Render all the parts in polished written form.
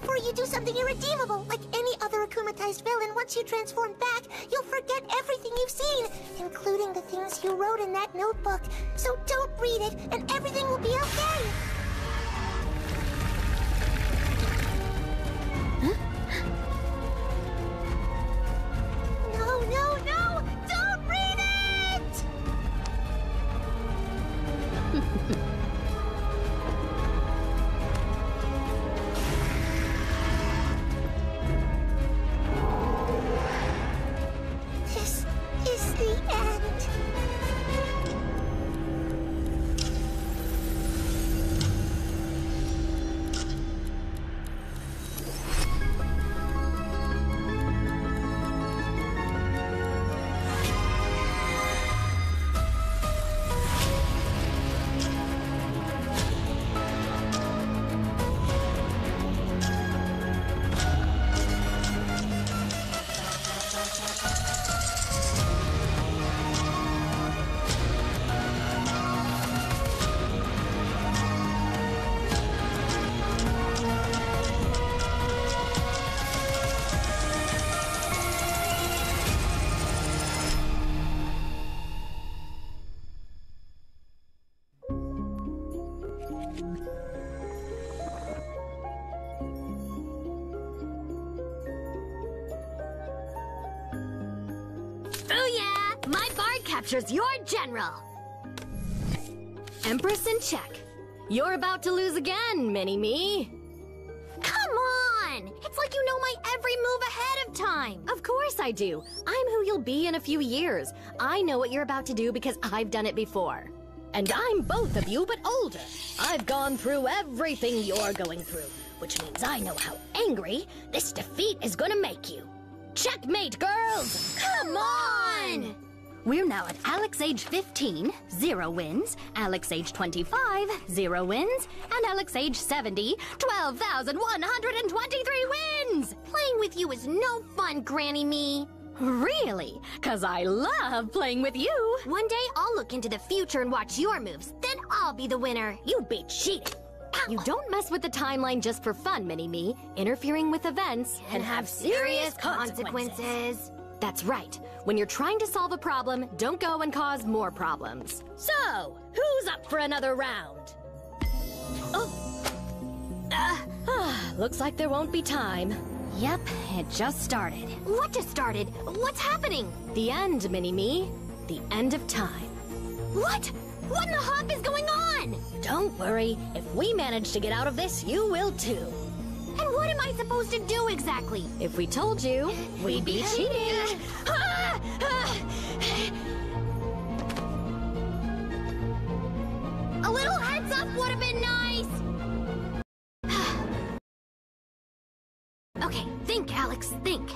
before you do something irredeemable. Like any other akumatized villain, once you transform back, you'll forget everything you've seen, including the things you wrote in that notebook. So don't read it, and everything will be okay. No, no, no! Don't read it! This is the end. Captures your general. Empress in check. You're about to lose again, Mini-Me. Come on! It's like you know my every move ahead of time. Of course I do. I'm who you'll be in a few years. I know what you're about to do because I've done it before. And I'm both of you, but older. I've gone through everything you're going through, which means I know how angry this defeat is gonna make you. Checkmate, girls! Come on! We're now at Alex age 15, 0 wins, Alex age 25, 0 wins, and Alex age 70, 12,123 wins! Playing with you is no fun, Granny Me. Really? 'Cause I love playing with you. One day I'll look into the future and watch your moves, then I'll be the winner. You'd be cheating. You don't mess with the timeline just for fun, Mini-Me. Interfering with events can have serious consequences. That's right. When you're trying to solve a problem, don't go and cause more problems. So, who's up for another round? Oh. Looks like there won't be time. Yep, it just started. What just started? What's happening? The end, Mini-Me. The end of time. What? What in the hop is going on? Don't worry. If we manage to get out of this, you will too. And what am I supposed to do exactly? If we told you, we'd be cheating. A little heads up would have been nice. Okay, think, Alex, think.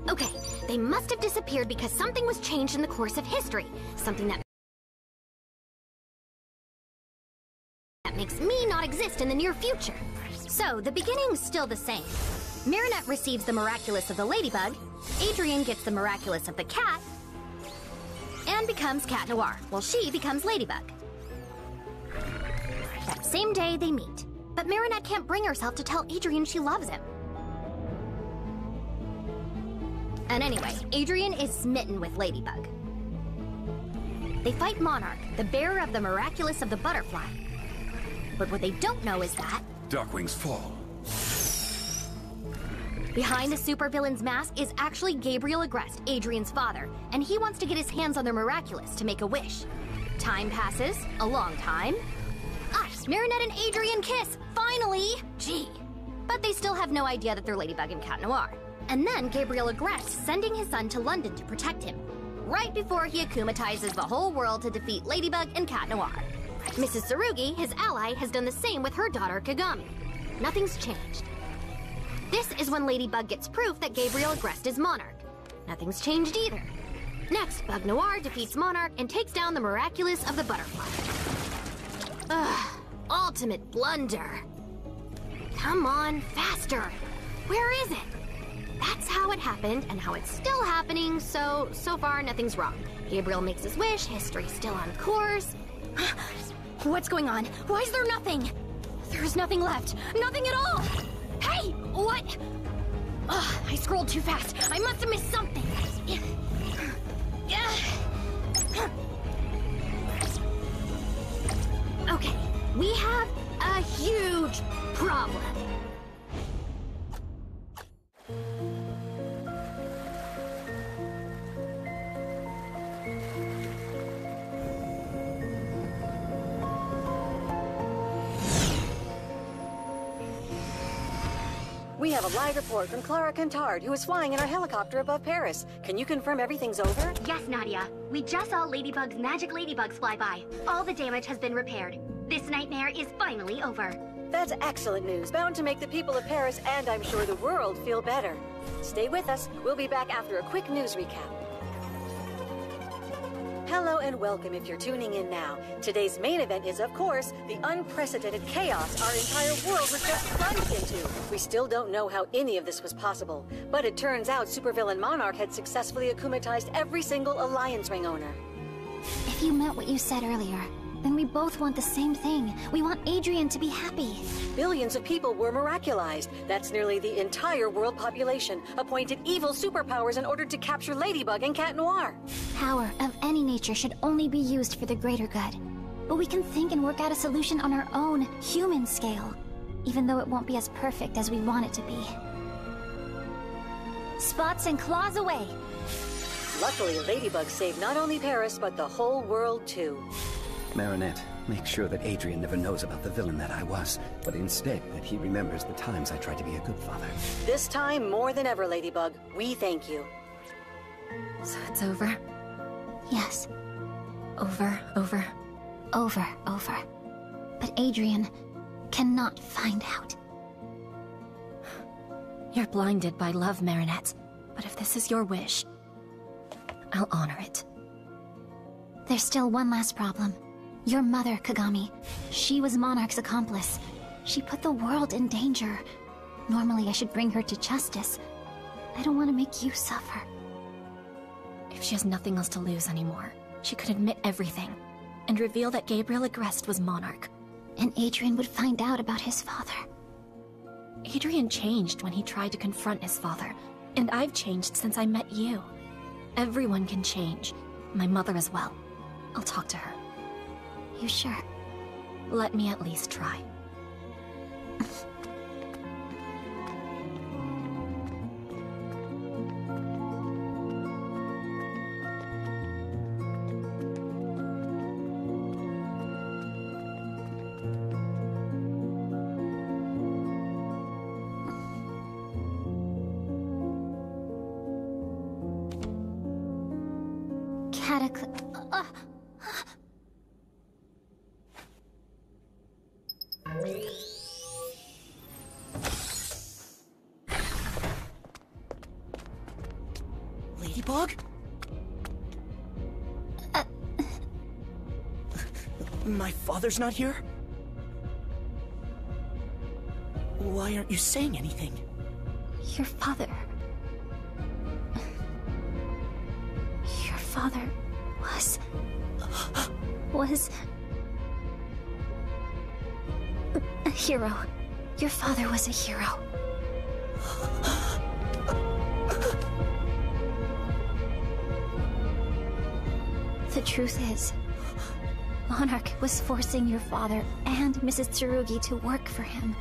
Okay, they must have disappeared because something was changed in the course of history. Something that makes me not exist in the near future. So, the beginning's still the same. Marinette receives the miraculous of the ladybug, Adrien gets the miraculous of the cat, and becomes Cat Noir, while she becomes Ladybug. That same day, they meet. But Marinette can't bring herself to tell Adrien she loves him. And anyway, Adrien is smitten with Ladybug. They fight Monarch, the bearer of the miraculous of the butterfly. But what they don't know is that Darkwing's fall. behind the supervillain's mask is actually Gabriel Agreste, Adrien's father, and he wants to get his hands on their miraculous to make a wish. Time passes, a long time. Marinette and Adrien kiss, finally! Gee. But they still have no idea that they're Ladybug and Cat Noir. And then Gabriel Agreste sending his son to London to protect him, right before he akumatizes the whole world to defeat Ladybug and Cat Noir. Mrs. Tsurugi, his ally, has done the same with her daughter Kagami. Nothing's changed. This is when Ladybug gets proof that Gabriel Agreste is Monarch. Nothing's changed either. Next, Bug Noir defeats Monarch and takes down the miraculous of the butterfly. Ultimate blunder. Come on, faster. Where is it? That's how it happened and how it's still happening, so far nothing's wrong. Gabriel makes his wish, history's still on course. What's going on? Why is there nothing? There's nothing left. Nothing at all! Hey! What? Ugh, I scrolled too fast. I must have missed something. Okay, we have a huge problem. We have a live report from Clara Cantard, who is flying in our helicopter above Paris. Can you confirm everything's over? Yes, Nadia. We just saw Ladybug's magic ladybugs fly by. All the damage has been repaired. This nightmare is finally over. That's excellent news, bound to make the people of Paris and I'm sure the world feel better. Stay with us. We'll be back after a quick news recap. Hello and welcome if you're tuning in now. Today's main event is, of course, the unprecedented chaos our entire world was just plunged into. We still don't know how any of this was possible, but it turns out supervillain Monarch had successfully akumatized every single Alliance Ring owner. If you meant what you said earlier, then we both want the same thing. We want Adrian to be happy. Billions of people were miraculized. That's nearly the entire world population, appointed evil superpowers in order to capture Ladybug and Cat Noir. Power of any nature should only be used for the greater good. But we can think and work out a solution on our own, human scale, even though it won't be as perfect as we want it to be. Spots and claws away! Luckily, Ladybug saved not only Paris, but the whole world too. Marinette, make sure that Adrian never knows about the villain that I was, but instead that he remembers the times I tried to be a good father. This time, more than ever, Ladybug, we thank you. So it's over? Yes. Over. Over. But Adrian cannot find out. You're blinded by love, Marinette. But if this is your wish, I'll honor it. There's still one last problem. Your mother, Kagami. She was Monarch's accomplice. She put the world in danger. Normally I should bring her to justice. I don't want to make you suffer. If she has nothing else to lose anymore, she could admit everything and reveal that Gabriel Agreste was Monarch. And Adrian would find out about his father. Adrian changed when he tried to confront his father, and I've changed since I met you. Everyone can change. My mother as well. I'll talk to her. You sure? Let me at least try. Ladybug? My father's not here? Why aren't you saying anything? Your father was a hero. Your father was a hero. The truth is, Monarch was forcing your father and Mrs. Tsurugi to work for him.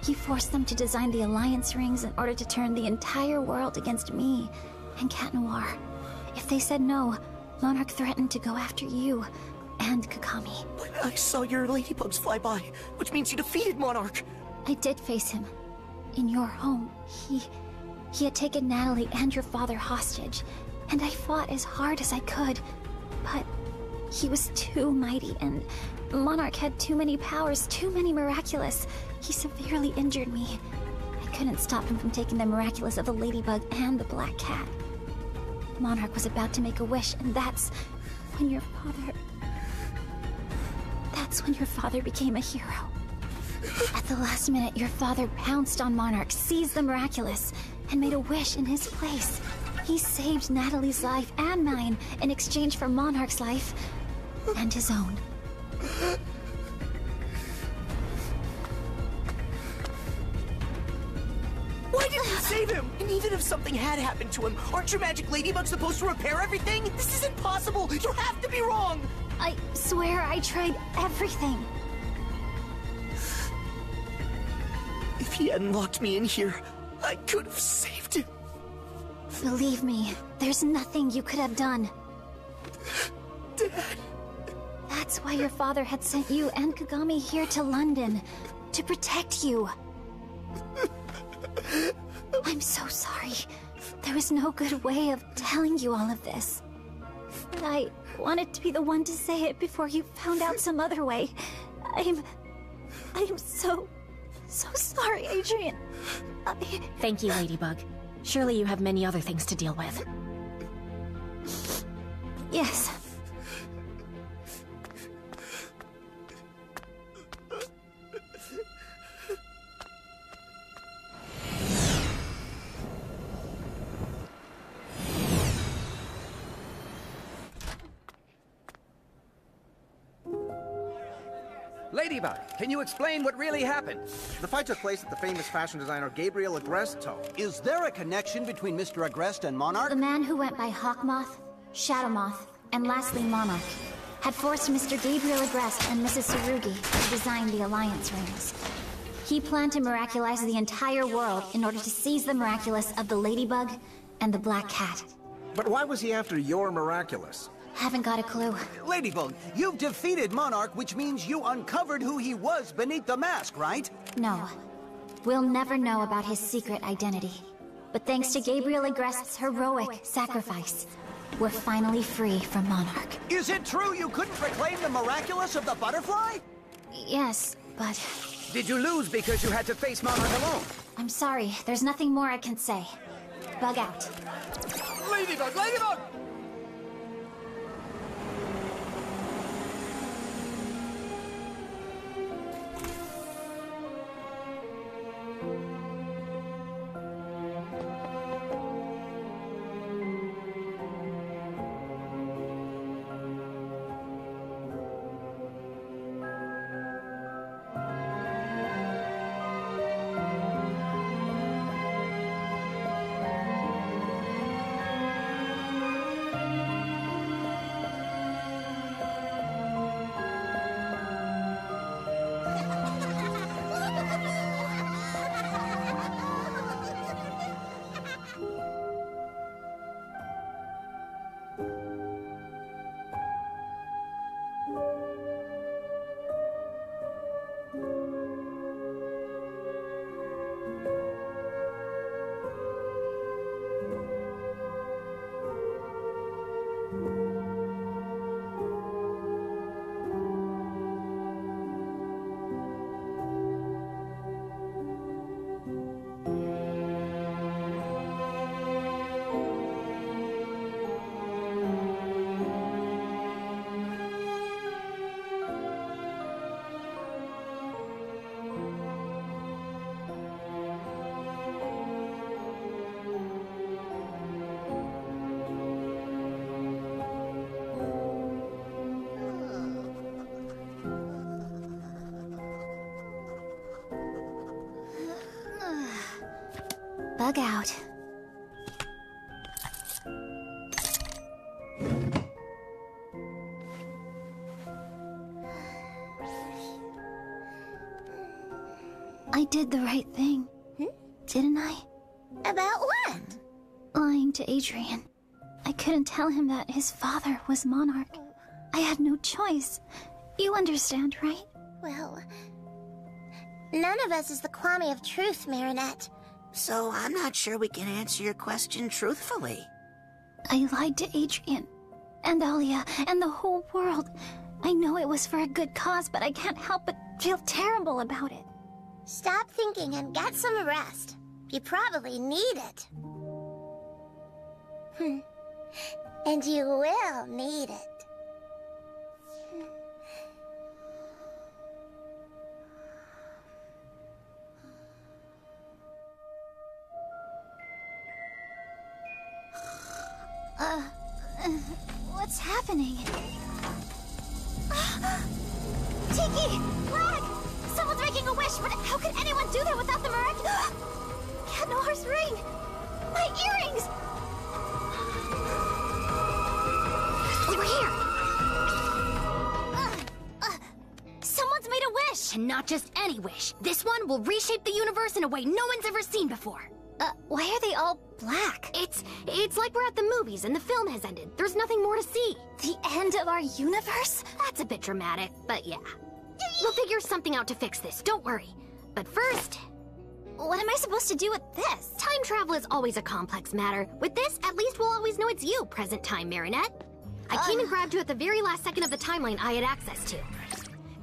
He forced them to design the Alliance Rings in order to turn the entire world against me and Cat Noir. If they said no, Monarch threatened to go after you and Kagami. But I saw your ladybugs fly by, which means you defeated Monarch. I did face him. In your home, he had taken Natalie and your father hostage, and I fought as hard as I could. But he was too mighty, and Monarch had too many powers, too many miraculous. He severely injured me. I couldn't stop him from taking the miraculous of the ladybug and the black cat. Monarch was about to make a wish, and that's when your father became a hero. At the last minute, your father pounced on Monarch, seized the miraculous, and made a wish in his place. He saved Natalie's life and mine in exchange for Monarch's life and his own. even if something had happened to him, aren't your magic ladybugs supposed to repair everything? This isn't possible! You have to be wrong! I swear I tried everything. If he hadn't locked me in here, I could have saved him. Believe me, there's nothing you could have done. Dad. That's why your father had sent you and Kagami here to London. To protect you. I'm so sorry. There was no good way of telling you all of this. But I wanted to be the one to say it before you found out some other way. I am so sorry, Adrian. Thank you, Ladybug. Surely you have many other things to deal with. Yes. Ladybug, can you explain what really happened? The fight took place at the famous fashion designer Gabriel Agreste's home. Is there a connection between Mr. Agreste and Monarch? The man who went by Hawkmoth, Shadowmoth, and lastly Monarch, had forced Mr. Gabriel Agreste and Mrs. Tsurugi to design the Alliance Rings. He planned to miraculize the entire world in order to seize the miraculous of the Ladybug and the Black Cat. But why was he after your miraculous? Haven't got a clue. Ladybug, you've defeated Monarch, which means you uncovered who he was beneath the mask, right? No. We'll never know about his secret identity. But thanks to Gabriel Agreste's heroic sacrifice, we're finally free from Monarch. Is it true you couldn't reclaim the miraculous of the butterfly? Yes, but... Did you lose because you had to face Monarch alone? I'm sorry, there's nothing more I can say. Bug out. Ladybug, Ladybug! Bug out. I did the right thing, didn't I? About what? Lying to Adrian. I couldn't tell him that his father was Monarch. I had no choice. You understand, right? Well, none of us is the Kwame of truth, Marinette. So I'm not sure we can answer your question truthfully. I lied to Adrian, and Alia, and the whole world. I know it was for a good cause, but I can't help but feel terrible about it. Stop thinking and get some rest. You probably need it. And you will need it. What's happening? Tiki! Flag! Someone's making a wish, but how could anyone do that without the miraculous? Cat Noir's ring! not just any wish. This one will reshape the universe in a way no one's ever seen before. Why are they all black? It's like we're at the movies and the film has ended. There's nothing more to see. The end of our universe? That's a bit dramatic, but yeah. We'll figure something out to fix this, don't worry. But first... What am I supposed to do with this? Time travel is always a complex matter. With this, at least we'll always know it's you, present time Marinette. I came and grabbed you at the very last second of the timeline I had access to.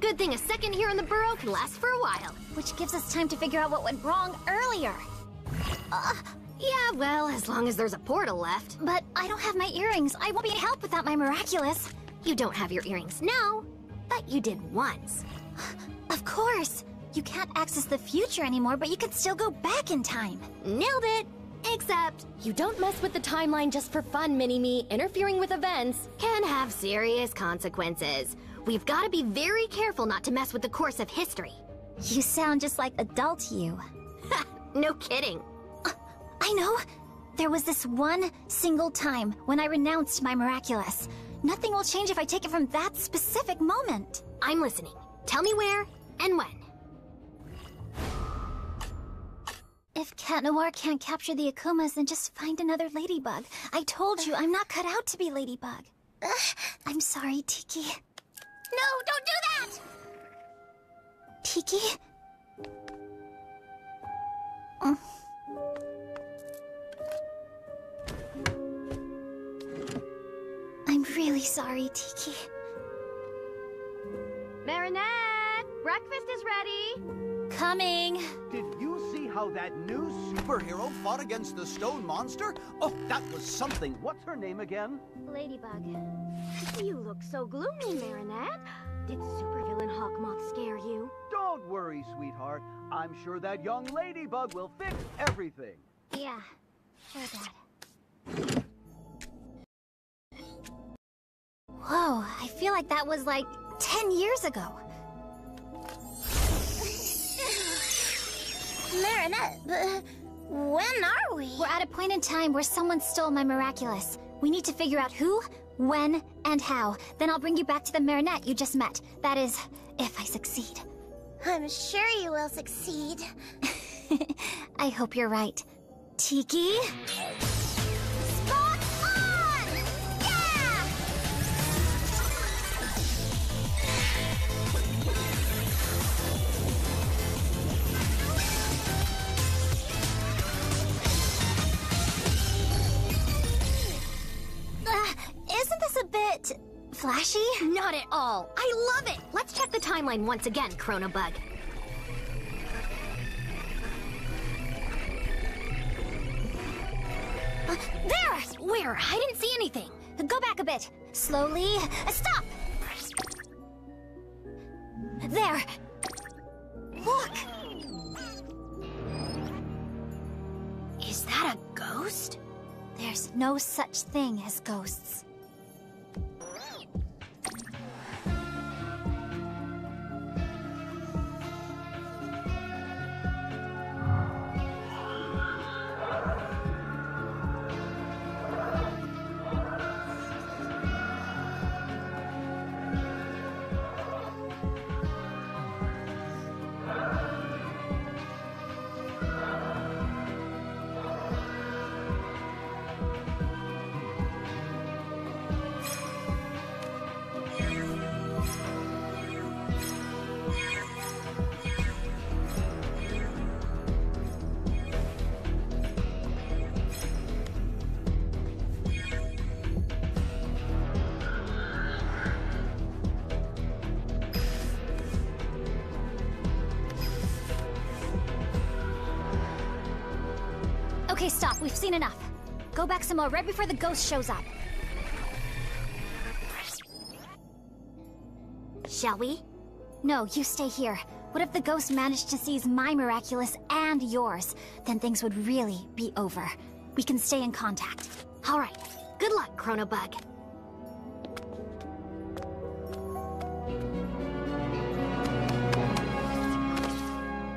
Good thing a second here in the burrow can last for a while. Which gives us time to figure out what went wrong earlier. Yeah, well, as long as there's a portal left. But I don't have my earrings. I won't be any help without my miraculous. You don't have your earrings now, but you did once. Of course. You can't access the future anymore, but you can still go back in time. Nailed it! Except, you don't mess with the timeline just for fun, Mini-Me. Interfering with events can have serious consequences. We've got to be very careful not to mess with the course of history. You sound just like adult you. No kidding. I know. There was this one single time when I renounced my miraculous. Nothing will change if I take it from that specific moment. I'm listening. Tell me where and when. If Cat Noir can't capture the Akumas, then just find another ladybug. I told you, I'm not cut out to be ladybug. I'm sorry, Tiki. No, don't do that! Tiki? I'm really sorry, Tiki. Marinette! Breakfast is ready! Coming! Did you see how that new superhero fought against the stone monster? Oh, that was something. What's her name again? Ladybug. You look so gloomy, Marinette. Did supervillain Hawkmoth scare you? Don't worry, sweetheart. I'm sure that young ladybug will fix everything. Yeah, sure, Dad. Whoa, I feel like that was like 10 years ago. Marinette, when are we? We're at a point in time where someone stole my miraculous. We need to figure out who, when, and how. Then I'll bring you back to the Marinette you just met. That is, if I succeed. I'm sure you will succeed. I hope you're right. Tiki? Spot on! Yeah! Isn't this a bit flashy? Not at all. I love it. Let's check the timeline once again, Chronobug. There! Where? I didn't see anything. Go back a bit. Slowly. Stop! There! Look! Is that a ghost? There's no such thing as ghosts. Okay, stop. We've seen enough. Go back some more right before the ghost shows up. Shall we? No, you stay here. What if the ghost managed to seize my miraculous and yours? Then things would really be over. We can stay in contact. All right. Good luck, Chronobug.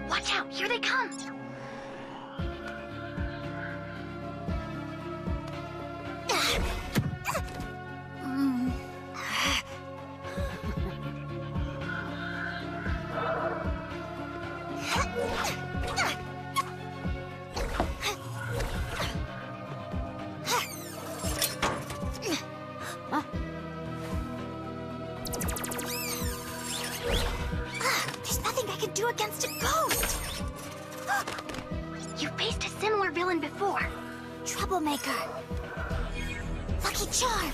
Watch out! Here they come! against a ghost! You faced a similar villain before. Troublemaker. Lucky charm.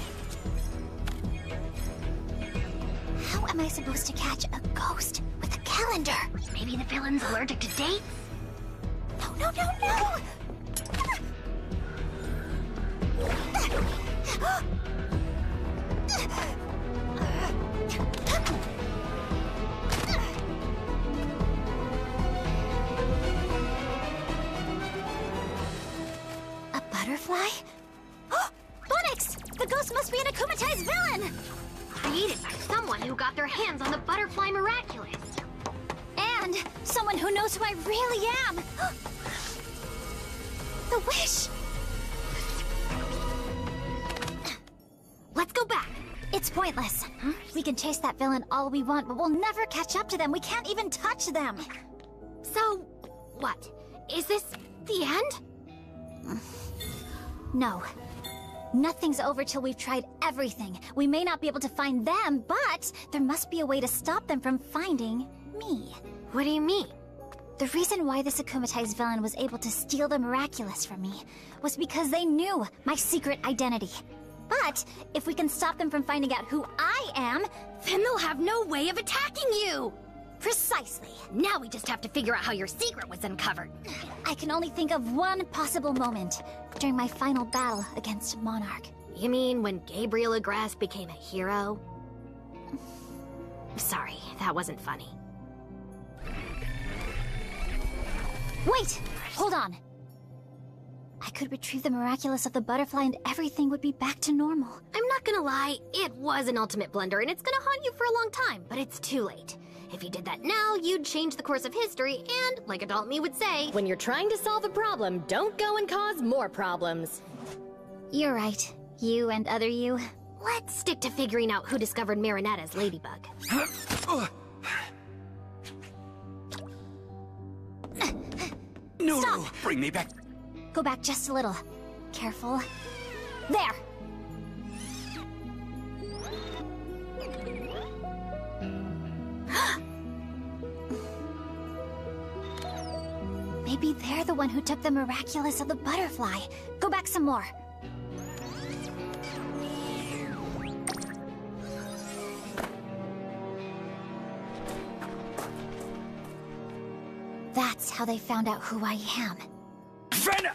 How am I supposed to catch a ghost with a calendar? Maybe the villain's allergic to dates? No, no, no, no! A butterfly? Bonix! The ghost must be an akumatized villain! Created by someone who got their hands on the butterfly miraculous. And someone who knows who I really am! The wish! Let's go back. It's pointless. We can chase that villain all we want, but we'll never catch up to them. We can't even touch them. So, what? Is this the end? No. Nothing's over till we've tried everything. We may not be able to find them, but there must be a way to stop them from finding me. What do you mean? The reason why this akumatized villain was able to steal the miraculous from me was because they knew my secret identity. But if we can stop them from finding out who I am, Then they'll have no way of attacking you! precisely. Now we just have to figure out how your secret was uncovered. I can only think of one possible moment during my final battle against Monarch. You mean when Gabriel Agreste became a hero? Sorry, that wasn't funny. Wait! Hold on! I could retrieve the miraculous of the butterfly and everything would be back to normal. I'm not gonna lie, it was an ultimate blunder and it's gonna haunt you for a long time, but it's too late. If you did that now, you'd change the course of history and, like adult me would say, When you're trying to solve a problem, don't go and cause more problems. You're right. You and other you. let's stick to figuring out who discovered Marinetta's ladybug. No, Stop! no, bring me back. Go back just a little. Careful. There! Maybe they're the one who took the miraculous of the butterfly. Go back some more. That's how they found out who I am. Fenna!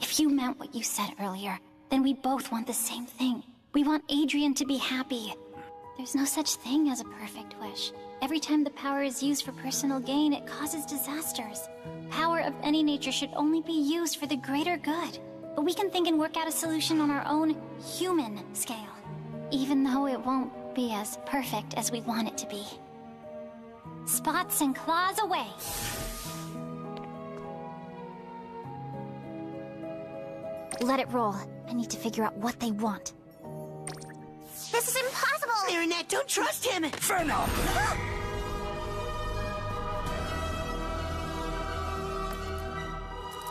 If you meant what you said earlier, then we both want the same thing. We want Adrian to be happy. There's no such thing as a perfect wish. Every time the power is used for personal gain, it causes disasters. Power of any nature should only be used for the greater good. But we can think and work out a solution on our own human scale, even though it won't be as perfect as we want it to be. Spots and claws away! Let it roll. I need to figure out what they want. This is impossible! Marinette, don't trust him! Fenna!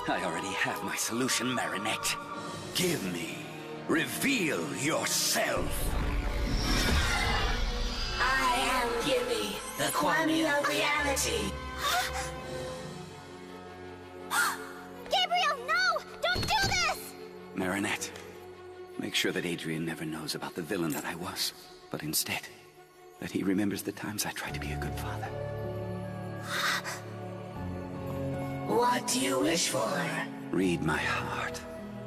I already have my solution, Marinette. Give me. Reveal yourself. I am Gibby, the Kwame of reality. Gabriel, no! Don't do this! Marinette, make sure that Adrian never knows about the villain that I was, but instead, that he remembers the times I tried to be a good father. What do you wish for? Read my heart.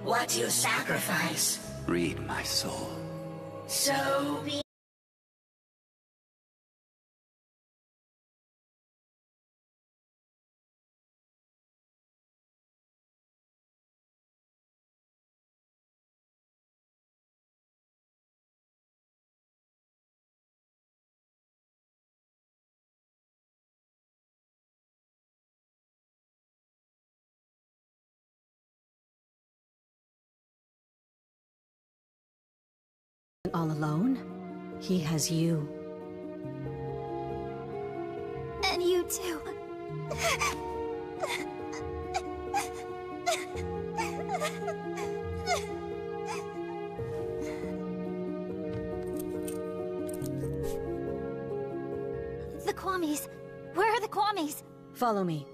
What do you sacrifice? Read my soul. So be all alone. He has you. And you too. The Kwames, Where are the Kwamis? Follow me.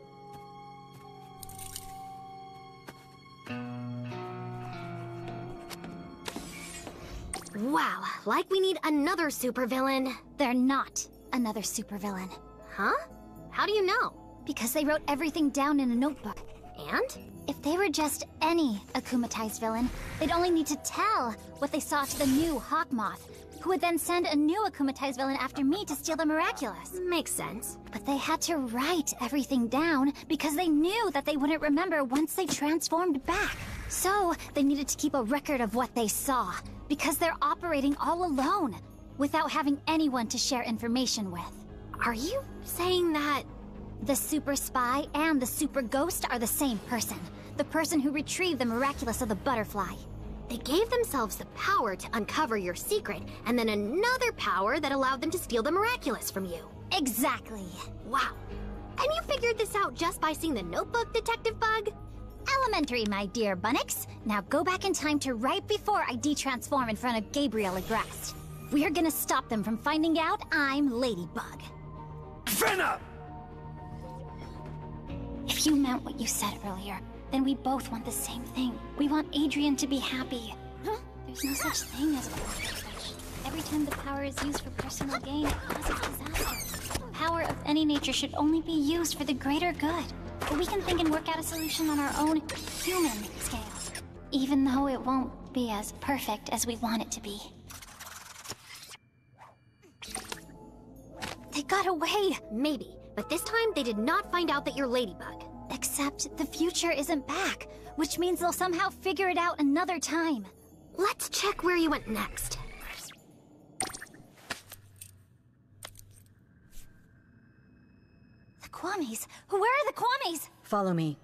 Wow, like we need another supervillain. They're not another supervillain. Huh? How do you know? Because they wrote everything down in a notebook. And? If they were just any akumatized villain, they'd only need to tell what they saw to the new Hawk Moth, who would then send a new akumatized villain after me to steal the miraculous. Makes sense. But they had to write everything down because they knew that they wouldn't remember once they transformed back. So, they needed to keep a record of what they saw, because they're operating all alone, without having anyone to share information with. Are you saying that... The super spy and the super ghost are the same person. The person who retrieved the miraculous of the butterfly. They gave themselves the power to uncover your secret, and then another power that allowed them to steal the miraculous from you. Exactly. Wow. And you figured this out just by seeing the notebook, Detective Bug? Elementary, my dear Bunnix. Now go back in time to right before I de-transform in front of Gabriel Agreste. We're gonna stop them from finding out I'm Ladybug. Venna! If you meant what you said earlier, then we both want the same thing. We want Adrian to be happy. There's no such thing as a switch. Every time the power is used for personal gain, it causes disaster. Power of any nature should only be used for the greater good. But we can think and work out a solution on our own human scale, even though it won't be as perfect as we want it to be. They got away! Maybe, but this time they did not find out that you're Ladybug. Except the future isn't back, which means they'll somehow figure it out another time. Let's check where you went next. The Kwamis! Where are the Kwamis? Follow me.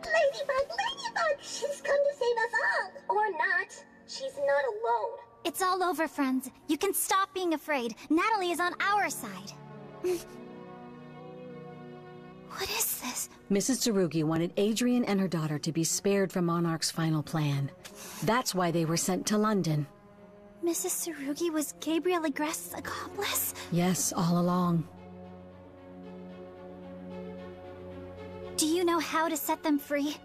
Ladybug! She's come to save us all! Or not. She's not alone. It's all over, friends. You can stop being afraid. Natalie is on our side. What is this? Mrs. Tsurugi wanted Adrian and her daughter to be spared from Monarch's final plan. That's why they were sent to London. Mrs. Tsurugi was Gabriel Agreste's accomplice? Yes, all along. Do you know how to set them free?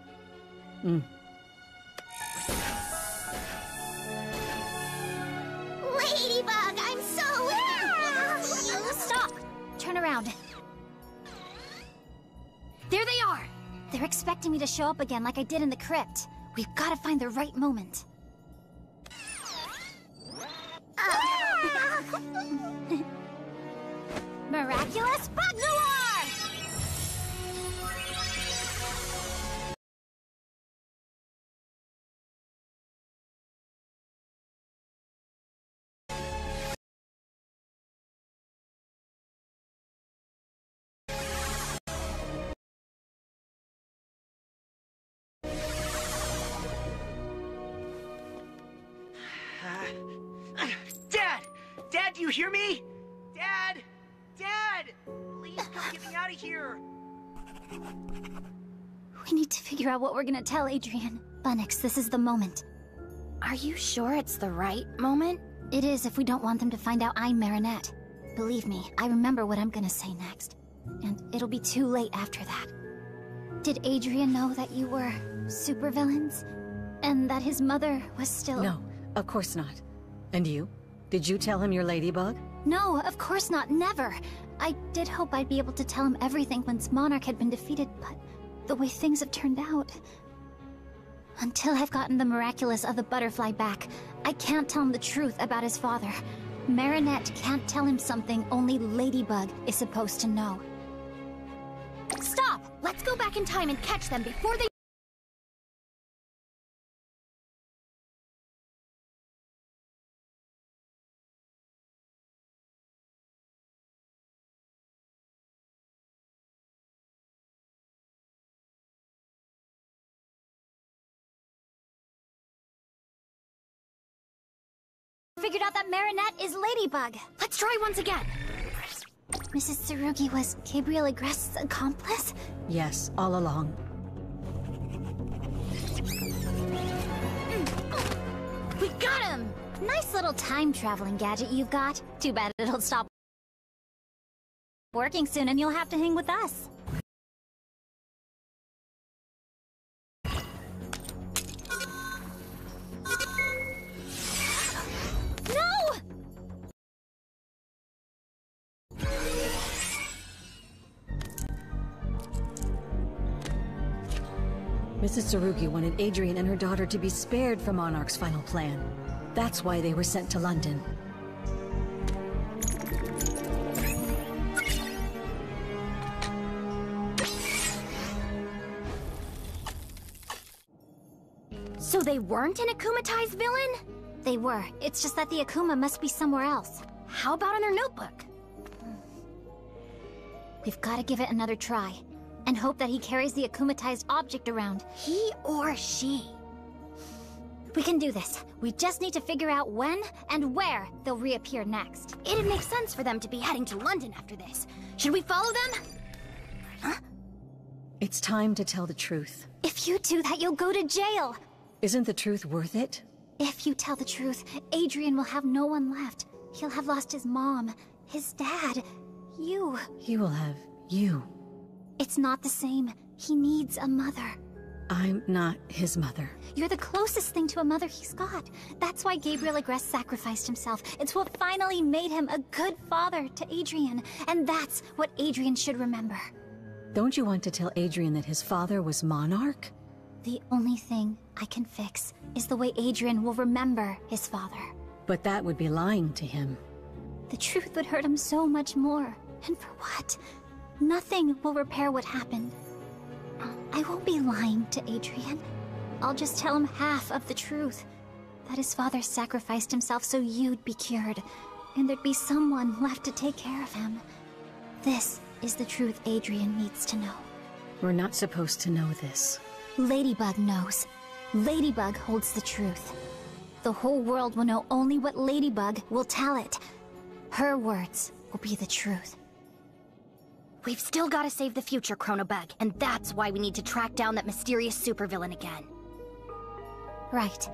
Ladybug, I'm so... Stop! Turn around. There they are! They're expecting me to show up again like I did in the crypt. We've got to find the right moment. Miraculous Bug Noir! Dad! Dad, do you hear me? Dad! Dad! Please come get me out of here! We need to figure out what we're gonna tell Adrian. Bunnix, this is the moment. Are you sure it's the right moment? It is if we don't want them to find out I'm Marinette. Believe me, I remember what I'm gonna say next. And it'll be too late after that. Did Adrian know that you were supervillains? And that his mother was still... No, of course not. And you? Did you tell him you're Ladybug? No, of course not, never. I did hope I'd be able to tell him everything once Monarch had been defeated, but the way things have turned out... Until I've gotten the miraculous of the butterfly back, I can't tell him the truth about his father. Marinette can't tell him something only Ladybug is supposed to know. Stop! Let's go back in time and catch them before they... Figured out that Marinette is Ladybug. Let's try once again. Mrs. Tsurugi was Gabriel Agreste's accomplice? Yes, all along. Got him! Nice little time-traveling gadget you've got. Too bad it'll stop working soon and you'll have to hang with us. No! Mrs. Tsurugi wanted Adrian and her daughter to be spared from Monarch's final plan. That's why they were sent to London. So they weren't an akumatized villain? They were. It's just that the Akuma must be somewhere else. How about in their notebook? We've got to give it another try. And hope that he carries the akumatized object around. He or she? We can do this. We just need to figure out when and where they'll reappear next. It'd make sense for them to be heading to London after this. Should we follow them? Huh? It's time to tell the truth. If you do that, you'll go to jail. Isn't the truth worth it? If you tell the truth, Adrian will have no one left. He'll have lost his mom, his dad, you. He will have you. It's not the same. He needs a mother. I'm not his mother. You're the closest thing to a mother he's got. That's why Gabriel Agreste sacrificed himself. It's what finally made him a good father to Adrian. And that's what Adrian should remember. Don't you want to tell Adrian that his father was Monarch? The only thing I can fix is the way Adrian will remember his father. But that would be lying to him. The truth would hurt him so much more. And for what? Nothing will repair what happened. I won't be lying to Adrian. I'll just tell him half of the truth. That his father sacrificed himself so you'd be cured. And there'd be someone left to take care of him. This is the truth Adrian needs to know. We're not supposed to know this. Ladybug knows. Ladybug holds the truth. The whole world will know only what Ladybug will tell it. Her words will be the truth. We've still got to save the future, Chronobug, and that's why we need to track down that mysterious supervillain again. Right.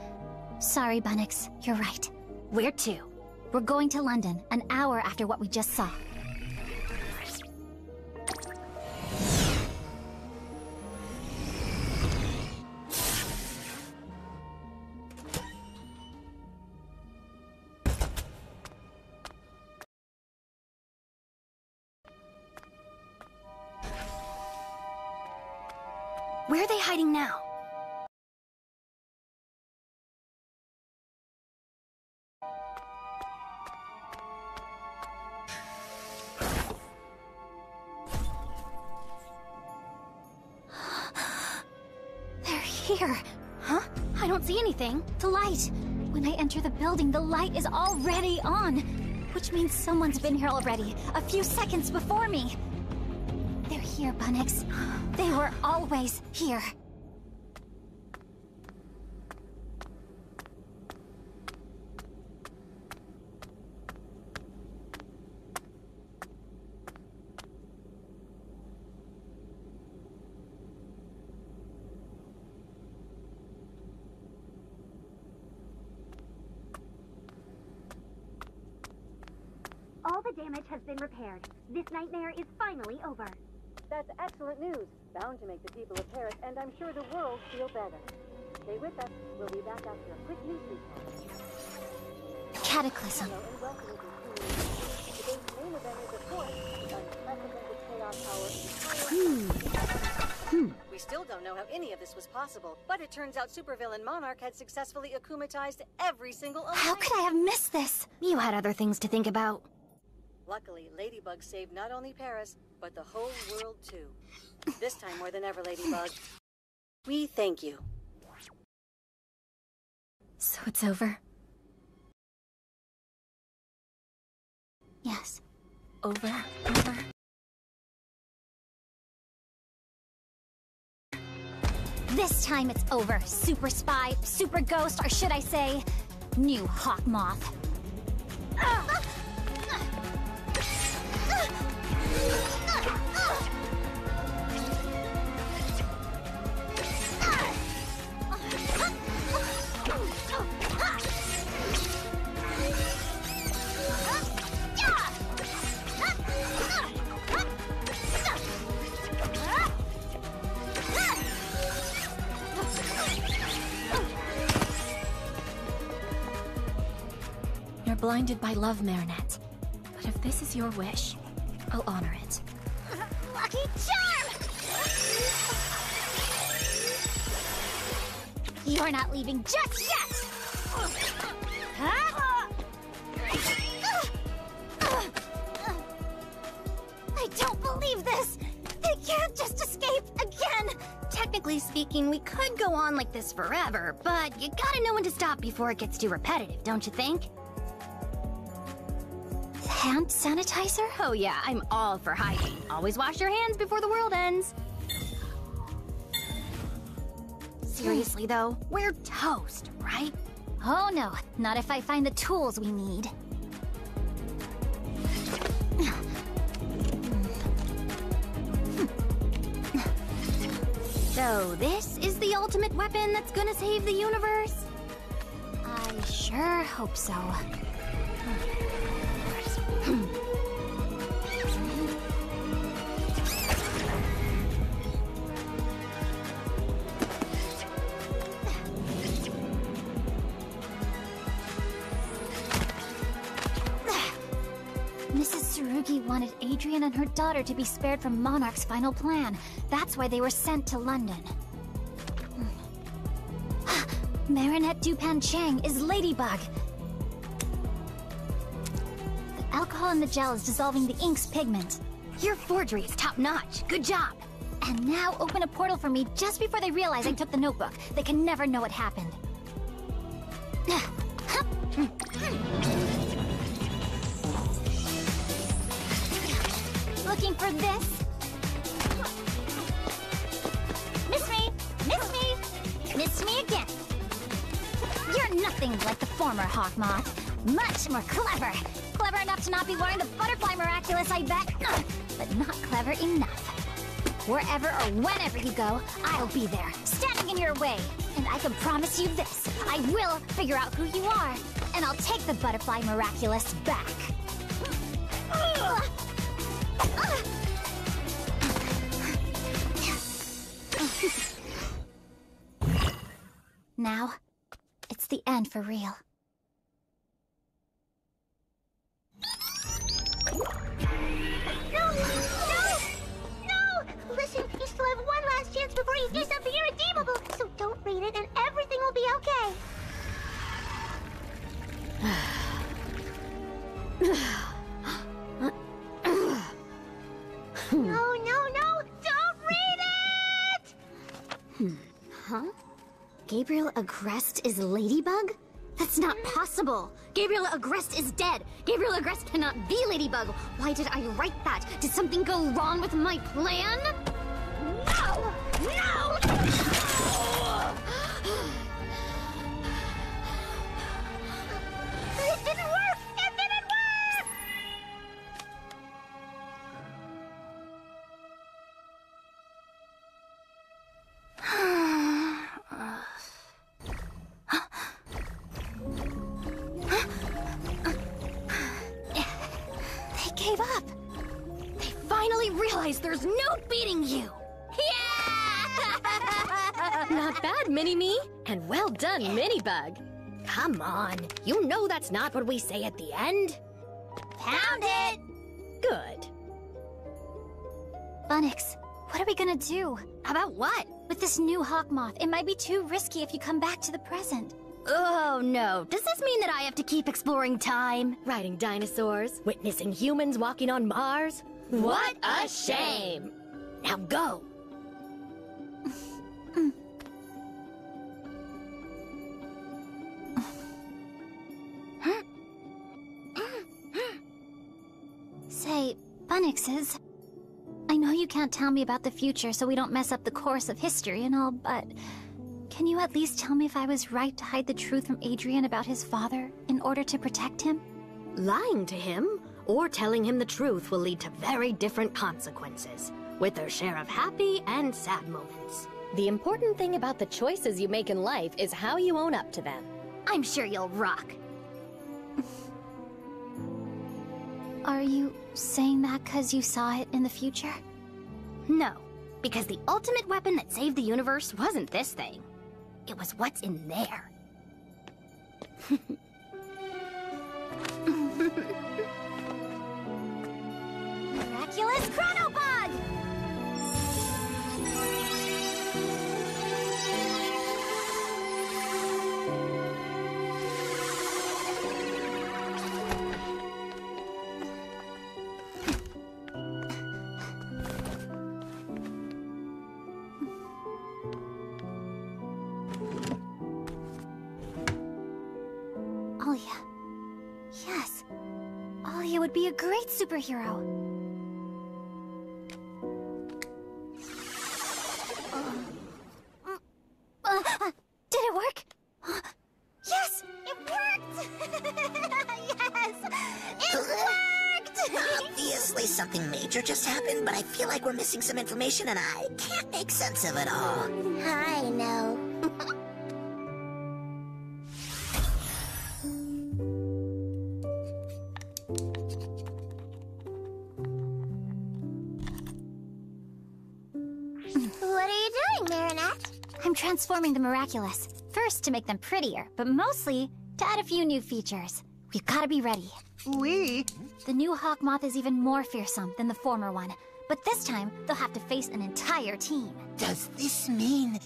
Sorry, Bunnix, you're right. Where to? We're going to London, an hour after what we just saw. Where are they hiding now? They're here. Huh? I don't see anything. The light. When I enter the building, the light is already on. Which means someone's been here already, a few seconds before me. They're here, Bunnix. They were always here. All the damage has been repaired. This nightmare is finally over. That's excellent news. Bound to make the people of Paris, and I'm sure the world, feel better. Stay with us. We'll be back after a quick news report. Cataclysm. Hello and welcome to today's main event is, of course, the unprecedented chaos power. We still don't know how any of this was possible, but it turns out supervillain Monarch had successfully akumatized every single alliance. How could I have missed this? You had other things to think about. Luckily, Ladybug saved not only Paris, but the whole world too. This time more than ever, Ladybug. We thank you. So it's over? Yes. Over. This time it's over. Super Spy, Super Ghost, or should I say, New Hawk Moth. blinded by love, Marinette. But if this is your wish, I'll honor it. Lucky charm! You're not leaving just yet! Huh? I don't believe this! They can't just escape again! Technically speaking, we could go on like this forever, but you gotta know when to stop before it gets too repetitive, don't you think? Hand sanitizer? Oh yeah, I'm all for hygiene. Always wash your hands before the world ends. Seriously though, we're toast, right? Oh no, not if I find the tools we need. So this is the ultimate weapon that's gonna save the universe? I sure hope so. Mrs. Tsurugi wanted Adrian and her daughter to be spared from Monarch's final plan. That's why they were sent to London. Marinette Dupan-Chang is Ladybug. The alcohol in the gel is dissolving the ink's pigment. Your forgery is top-notch. Good job. And now open a portal for me just before they realize I took the notebook. They can never know what happened. Looking for this? Miss me! Miss me! Miss me again! You're nothing like the former Hawkmoth. Much more clever! Clever enough to not be wearing the butterfly miraculous, I bet. But not clever enough. Wherever or whenever you go, I'll be there, standing in your way. And I can promise you this. I will figure out who you are. And I'll take the butterfly miraculous back. Now, it's the end for real. No! Listen, you still have one last chance before you do something irredeemable, so don't read it and everything will be okay. No, don't read it! Huh? Gabriel Agreste is Ladybug? That's not possible! Gabriel Agreste is dead! Gabriel Agreste cannot be Ladybug! Why did I write that? Did something go wrong with my plan? No! No! It didn't work! It didn't work! They gave up! They finally realized there's no beating you! Yeah! Not bad, Mini-Me. And well done, Minibug. Come on, you know that's not what we say at the end. Found it! Good. Bunnix, what are we gonna do? About what? With this new Hawkmoth, it might be too risky if you come back to the present. Oh no, does this mean that I have to keep exploring time? Riding dinosaurs, witnessing humans walking on Mars. What a shame! Now go! Say, Bunnixes, I know you can't tell me about the future so we don't mess up the course of history and all, but can you at least tell me if I was right to hide the truth from Adrian about his father in order to protect him? Lying to him or telling him the truth will lead to very different consequences, with their share of happy and sad moments. The important thing about the choices you make in life is how you own up to them. I'm sure you'll rock. Are you saying that because you saw it in the future? No, because the ultimate weapon that saved the universe wasn't this thing. It was what's in there. Miraculous Chronobug! Alia. Yes. Alia would be a great superhero. Did it work? Yes! It worked! Yes! It worked! Obviously something major just happened, but I feel like we're missing some information and I can't make sense of it all. I know. What are you doing, Marinette? I'm transforming the Miraculous. First to make them prettier, but mostly to add a few new features. We've gotta be ready. We? The new Hawk Moth is even more fearsome than the former one. But this time, they'll have to face an entire team. Does this mean...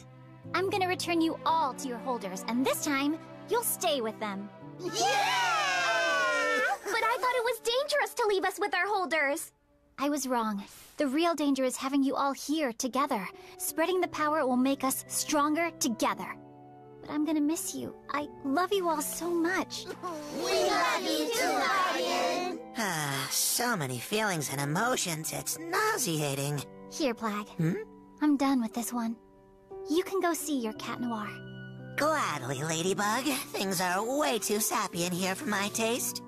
I'm gonna return you all to your holders, and this time, you'll stay with them. But I thought it was dangerous to leave us with our holders. I was wrong. The real danger is having you all here together. Spreading the power will make us stronger together. But I'm gonna miss you. I love you all so much. We love you too, Guardian! So many feelings and emotions, it's nauseating. Here, Plag. I'm done with this one. You can go see your Cat Noir. Gladly, Ladybug. Things are way too sappy in here for my taste.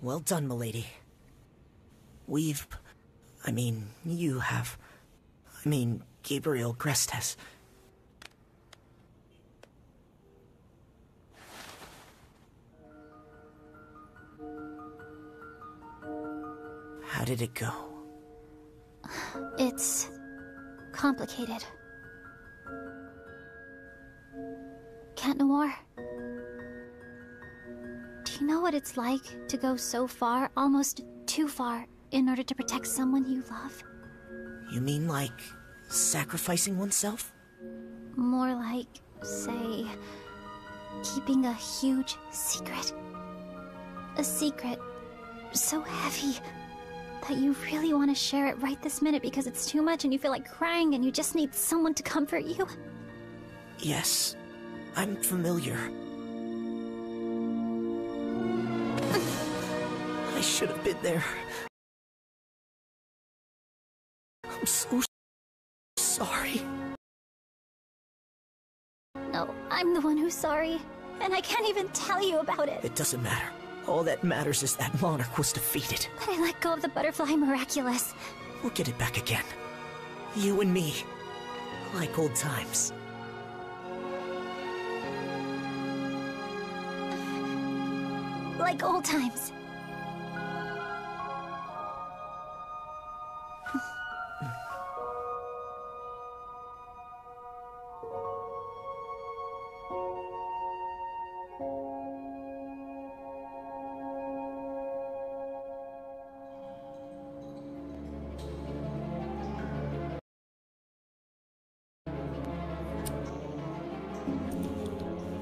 Well done, milady. You have... Gabriel Grest has... How did it go? It's... complicated. Cat Noir, do you know what it's like to go so far, almost too far, in order to protect someone you love? You mean like sacrificing oneself? More like, say, keeping a huge secret. A secret so heavy that you really want to share it right this minute because it's too much and you feel like crying and you just need someone to comfort you. Yes, I'm familiar. I should have been there. I'm so sorry. No, I'm the one who's sorry, and I can't even tell you about it. It doesn't matter. All that matters is that monarch was defeated. But I let go of the butterfly miraculous. We'll get it back again. You and me. Like old times. Like old times.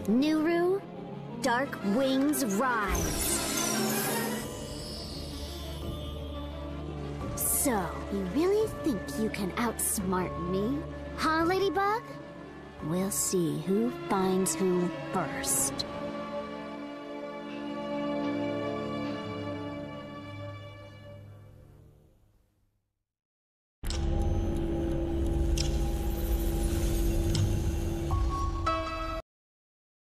Nuru, dark wings rise. So, you really think you can outsmart me? Huh, Ladybug? We'll see who finds who first.